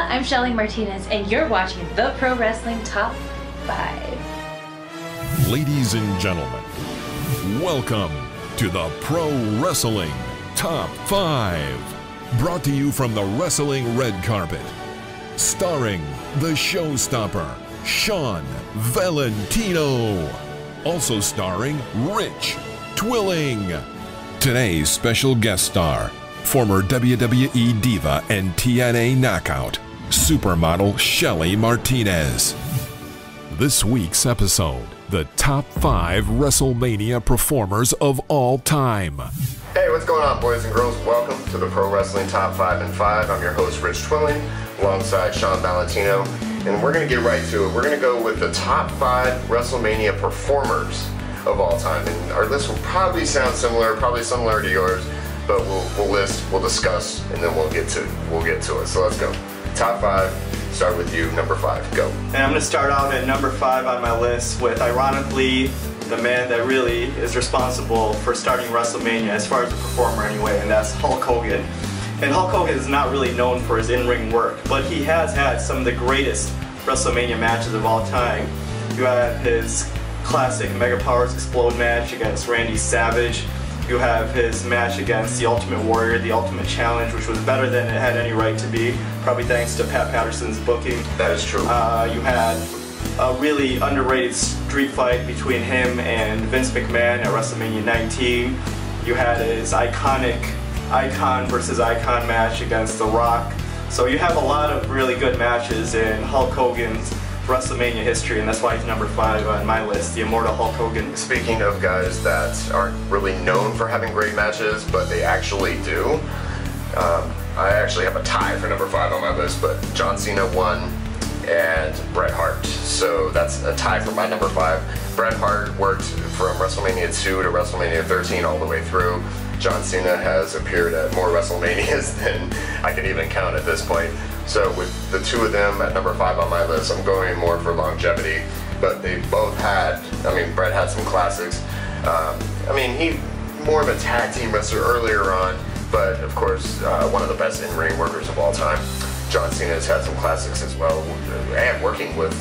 I'm Shelly Martinez, and you're watching the Pro Wrestling Top 5. Ladies and gentlemen, welcome to the Pro Wrestling Top 5. Brought to you from the Wrestling Red Carpet. Starring the Showstopper, Shawn Valentino. Also starring Rich Twilling. Today's special guest star, former WWE Diva and TNA Knockout, supermodel Shelly Martinez. This week's episode, the top 5 WrestleMania performers of all time. Hey, what's going on, boys and girls? Welcome to the Pro Wrestling Top 5 and 5. I'm your host, Rich Twilling, alongside Shawn Valentino, and we're going to get right to it. We're going to go with the top 5 WrestleMania performers of all time, and our list will probably sound similar, probably similar to yours, but we'll discuss, and then we'll get to it. So let's go. Top 5. Start with you, number 5. Go. And I'm going to start out at number 5 on my list with, ironically, the man that really is responsible for starting WrestleMania, as far as a performer anyway, and that's Hulk Hogan. And Hulk Hogan is not really known for his in-ring work, but he has had some of the greatest WrestleMania matches of all time. You have his classic Mega Powers Explode match against Randy Savage. You have his match against the Ultimate Warrior, the Ultimate Challenge, which was better than it had any right to be, probably thanks to Pat Patterson's booking. That is true. You had a really underrated street fight between him and Vince McMahon at WrestleMania 19. You had his iconic Icon versus Icon match against The Rock. So you have a lot of really good matches in Hulk Hogan's WrestleMania history, and that's why he's number 5 on my list, the immortal Hulk Hogan. Speaking of guys that aren't really known for having great matches, but they actually do, I actually have a tie for number 5 on my list, but John Cena won and Bret Hart. So that's a tie for my number 5. Bret Hart worked from WrestleMania 2 to WrestleMania 13 all the way through. John Cena has appeared at more WrestleManias than I can even count at this point. So with the two of them at number 5 on my list, I'm going more for longevity. But they both had, Bret had some classics. He more of a tag team wrestler earlier on, but of course one of the best in-ring workers of all time. John Cena has had some classics as well, and working with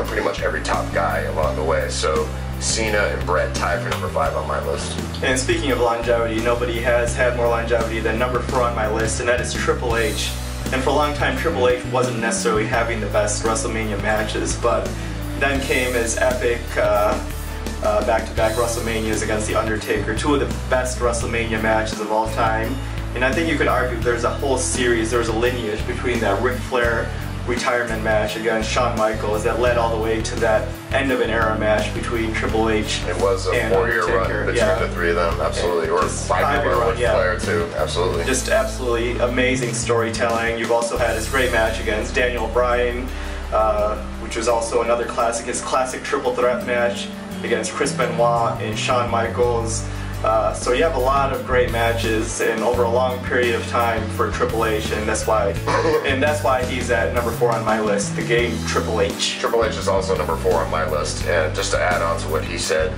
pretty much every top guy along the way. So Cena and Bret tied for number 5 on my list. And speaking of longevity, nobody has had more longevity than number 4 on my list, and that is Triple H. And for a long time, Triple H wasn't necessarily having the best WrestleMania matches, but then came his epic back-to-back WrestleManias against The Undertaker, 2 of the best WrestleMania matches of all time. And I think you could argue there's a whole series, there's a lineage between that Ric Flair retirement match against Shawn Michaels that led all the way to that end of an era match between Triple H and It was a 4-year run between the 3 of them, absolutely. Or 5-year run with Flair too, absolutely. Just absolutely amazing storytelling. You've also had his great match against Daniel Bryan, which was also another classic, his classic triple threat match against Chris Benoit and Shawn Michaels. So you have a lot of great matches and over a long period of time for Triple H, and that's why he's at number 4 on my list, the game Triple H. Triple H is also number 4 on my list, and just to add on to what he said,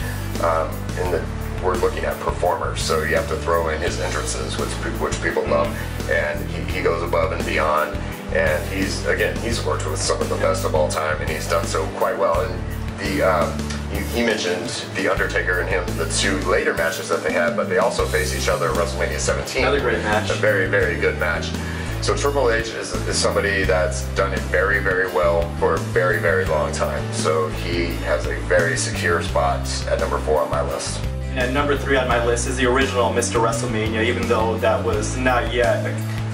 we're looking at performers, so you have to throw in his entrances, which people love, and he goes above and beyond, and he's worked with some of the best of all time, and he's done so quite well. And he mentioned The Undertaker and him, the 2 later matches that they had, but they also face each other at WrestleMania 17. Another great match. A very, very good match. So Triple H is somebody that's done it very, very well for a very, very long time. So he has a very secure spot at number 4 on my list. And number 3 on my list is the original Mr. WrestleMania, even though that was not yet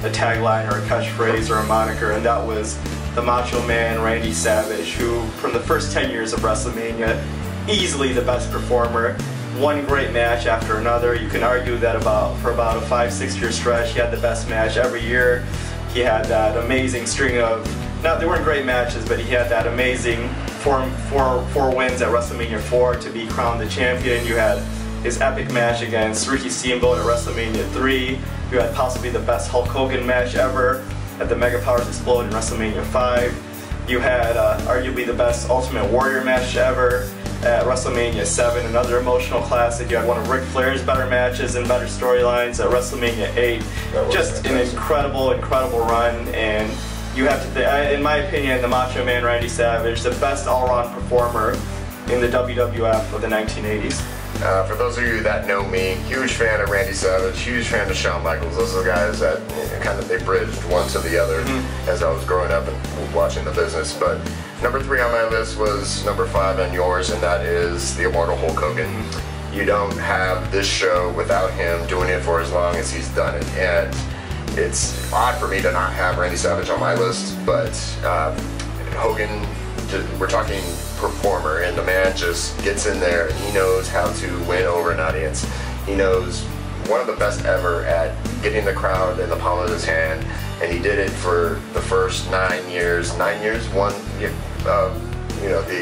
a tagline or a catchphrase or a moniker, and that was the Macho Man Randy Savage, who from the first 10 years of WrestleMania, easily the best performer, one great match after another. You can argue that for about a 5-6 year stretch, he had the best match every year. He had that amazing string of, they weren't great matches, but he had that amazing four wins at WrestleMania 4 to be crowned the champion. You had his epic match against Ricky Steamboat at WrestleMania 3. You had possibly the best Hulk Hogan match ever at the Mega Powers Explode in WrestleMania 5. You had arguably the best Ultimate Warrior match ever at WrestleMania 7, another emotional classic. You had one of Ric Flair's better matches and better storylines at WrestleMania 8. Just an incredible, incredible run, and you have to, in my opinion, the Macho Man Randy Savage, the best all-around performer in the WWF of the 1980s. For those of you that know me, huge fan of Randy Savage, huge fan of Shawn Michaels. Those are the guys that kind of, they bridged one to the other as I was growing up and watching the business. But number 3 on my list was number 5 on yours, and that is the immortal Hulk Hogan. You don't have this show without him doing it for as long as he's done it. And it's odd for me to not have Randy Savage on my list, but Hogan, we're talking performer, and the man just gets in there and he knows how to win over an audience. He knows one of the best ever at getting the crowd in the palm of his hand, and he did it for the first 9 years. 9 years, the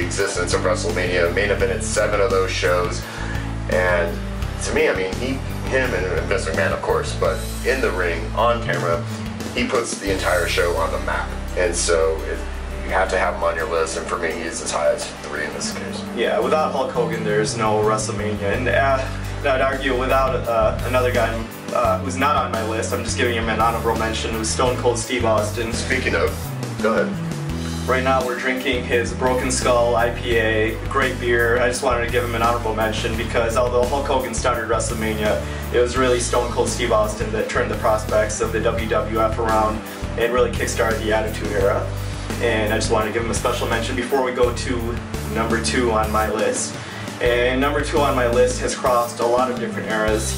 existence of WrestleMania, main evented 7 of those shows. And to me, I mean, him and Vince McMahon, of course, but in the ring, on camera, he puts the entire show on the map. And so you have to have him on your list, and for me, he's as high as 3 in this case. Yeah, without Hulk Hogan, there's no WrestleMania. And I'd argue without another guy who's not on my list, I'm just giving him an honorable mention, who's Stone Cold Steve Austin. Speaking of, go ahead. Right now we're drinking his Broken Skull IPA, great beer. I just wanted to give him an honorable mention because although Hulk Hogan started WrestleMania, it was really Stone Cold Steve Austin that turned the prospects of the WWF around and really kickstarted the Attitude Era. And I just wanted to give him a special mention before we go to number 2 on my list. And number 2 on my list has crossed a lot of different eras.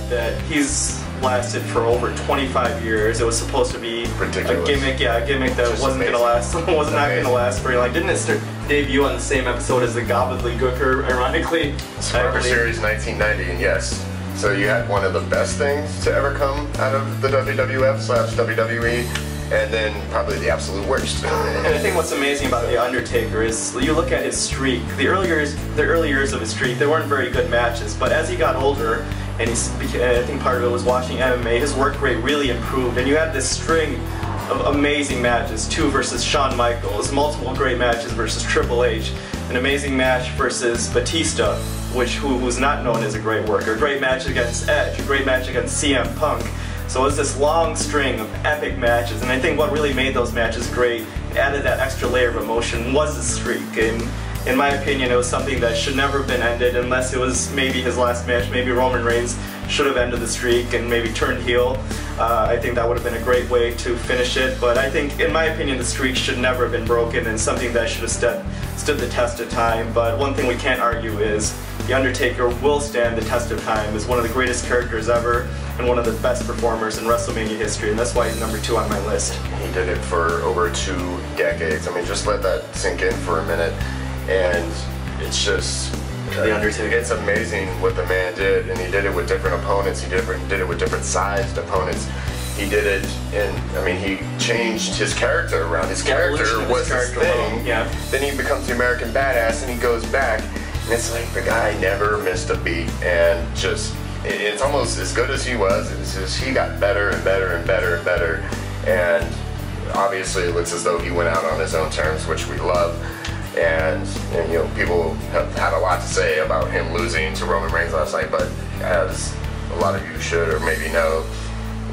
That he's lasted for over 25 years. It was supposed to be ridiculous. A gimmick that just wasn't going to last. Was not going to last very long. Didn't it debut on the same episode as the Gobbledygooker, ironically? Survivor Series 1990, and yes. So you had one of the best things to ever come out of the WWF/WWE, and then probably the absolute worst. And I think what's amazing about The Undertaker is you look at his streak. The early years of his streak, they weren't very good matches, but as he got older, and I think part of it was watching MMA, his work rate really improved, and you had this string of amazing matches. 2 versus Shawn Michaels, multiple great matches versus Triple H, an amazing match versus Batista, who was not known as a great worker, a great match against Edge, a great match against CM Punk. So it was this long string of epic matches, and I think what really made those matches great, added that extra layer of emotion, was the streak. And in my opinion, it was something that should never have been ended unless it was maybe his last match. Maybe Roman Reigns should have ended the streak and maybe turned heel. I think that would have been a great way to finish it, but I think, in my opinion, the streak should never have been broken and something that should have stood the test of time. But one thing we can't argue is The Undertaker will stand the test of time as one of the greatest characters ever and one of the best performers in WrestleMania history, and that's why he's number 2 on my list. He did it for over 2 decades. I mean, just let that sink in for a minute, and it's just... The Undertaker. It's amazing what the man did, and he did it with different opponents. He did it with different sized opponents. He did it, and I mean, he changed his character around. His character was his thing. Yeah. Then he becomes the American Badass, and he goes back, and it's like the guy never missed a beat, and just it's almost as good as he was. It's just he got better and better and better and better, and obviously it looks as though he went out on his own terms, which we love. And you know, people have had a lot to say about him losing to Roman Reigns last night, but as a lot of you should or maybe know,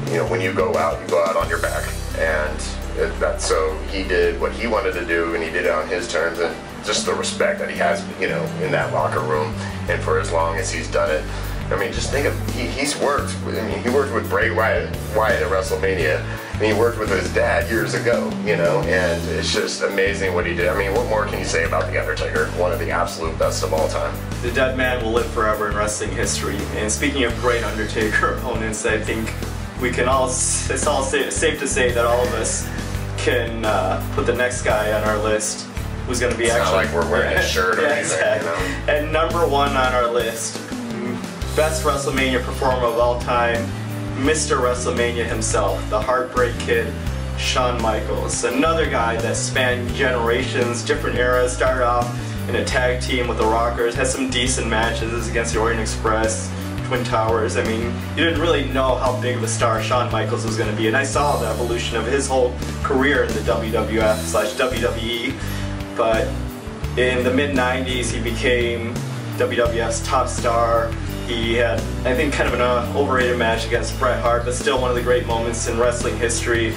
you know, when you go out on your back, and so he did what he wanted to do, and he did it on his terms, and just the respect that he has, you know, in that locker room, and for as long as he's done it. I mean, just think of, he's worked, he worked with Bray Wyatt at WrestleMania, and he worked with his dad years ago, you know, and it's just amazing what he did. I mean, what more can you say about The Undertaker? One of the absolute best of all time. The dead man will live forever in wrestling history, and speaking of great Undertaker opponents, I think we can it's all safe to say that all of us can put the next guy on our list who's going to be it's actually... It's not like we're wearing a shirt or anything, exactly. You know? And number 1 on our list, best WrestleMania performer of all time, Mr. WrestleMania himself, the Heartbreak Kid, Shawn Michaels. Another guy that spanned generations, different eras, started off in a tag team with the Rockers, had some decent matches against the Orient Express, Twin Towers. I mean, you didn't really know how big of a star Shawn Michaels was going to be, and I saw the evolution of his whole career in the WWF/WWE, but in the mid-90s he became WWF's top star. He had, I think, kind of an overrated match against Bret Hart, but still one of the great moments in wrestling history.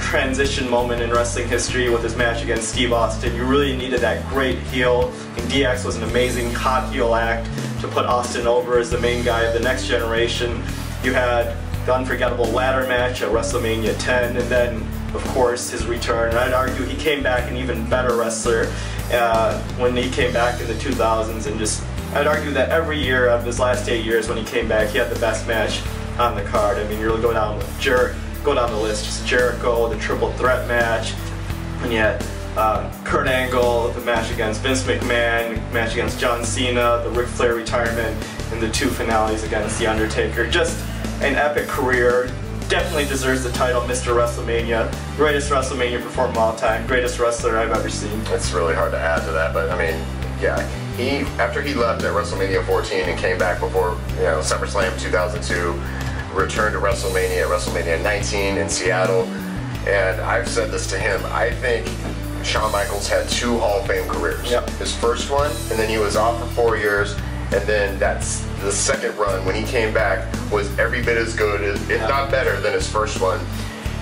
transition moment in wrestling history with his match against Steve Austin. You really needed that great heel, and DX was an amazing hot heel act to put Austin over as the main guy of the next generation. You had the unforgettable ladder match at WrestleMania 10, and then, of course, his return. And I'd argue he came back an even better wrestler when he came back in the 2000s, and I'd argue that every year of his last 8 years when he came back, he had the best match on the card. I mean, you're going down the list, just Jericho, the triple threat match, and you had Kurt Angle, the match against Vince McMahon, match against John Cena, the Ric Flair retirement, and the 2 finales against The Undertaker. Just an epic career. Definitely deserves the title Mr. WrestleMania. Greatest WrestleMania performer of all time. Greatest wrestler I've ever seen. It's really hard to add to that, but I mean, yeah. After he left at WrestleMania 14 and came back before, SummerSlam 2002, returned to WrestleMania at WrestleMania 19 in Seattle, and I've said this to him, I think Shawn Michaels had 2 Hall of Fame careers. Yep. His first one, and then he was off for 4 years, and then that's the second run when he came back was every bit as good, if not better, than his first one.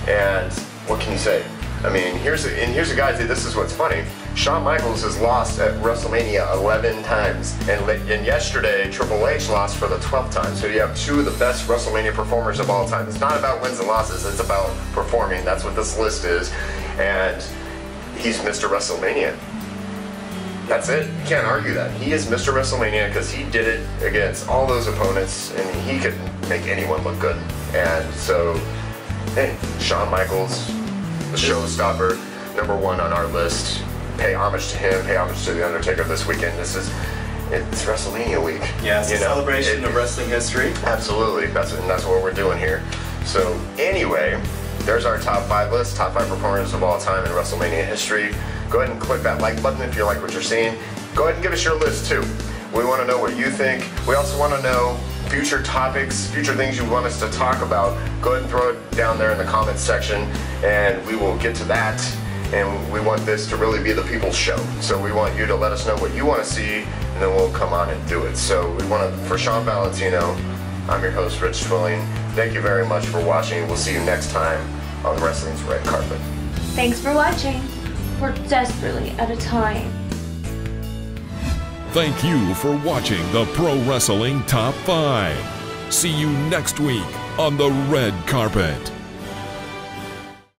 And what can you say? I mean, here's a guy. This is what's funny. Shawn Michaels has lost at WrestleMania 11 times, and yesterday Triple H lost for the 12th time. So you have 2 of the best WrestleMania performers of all time. It's not about wins and losses. It's about performing. That's what this list is, and he's Mr. WrestleMania. That's it. You can't argue that. He is Mr. WrestleMania because he did it against all those opponents, and he could make anyone look good. And so, hey, Shawn Michaels, the Showstopper, #1 on our list. Pay homage to him. Pay homage to The Undertaker this weekend. It's WrestleMania week. Yeah, it's a celebration of wrestling history. Absolutely. That's what we're doing here. So anyway, there's our top 5 list. Top 5 performers of all time in WrestleMania history. Go ahead and click that like button if you like what you're seeing. Go ahead and give us your list too. We want to know what you think. We also want to know future topics, future things you want us to talk about. Go ahead and throw it down there in the comments section, and we will get to that. And we want this to really be the people's show. So we want you to let us know what you want to see, and then we'll come on and do it. So for Shawn Valentino, I'm your host, Rich Twilling. Thank you very much for watching. We'll see you next time on wrestling's red carpet. Thanks for watching. We're desperately out of time. Thank you for watching the Pro Wrestling Top 5. See you next week on the red carpet.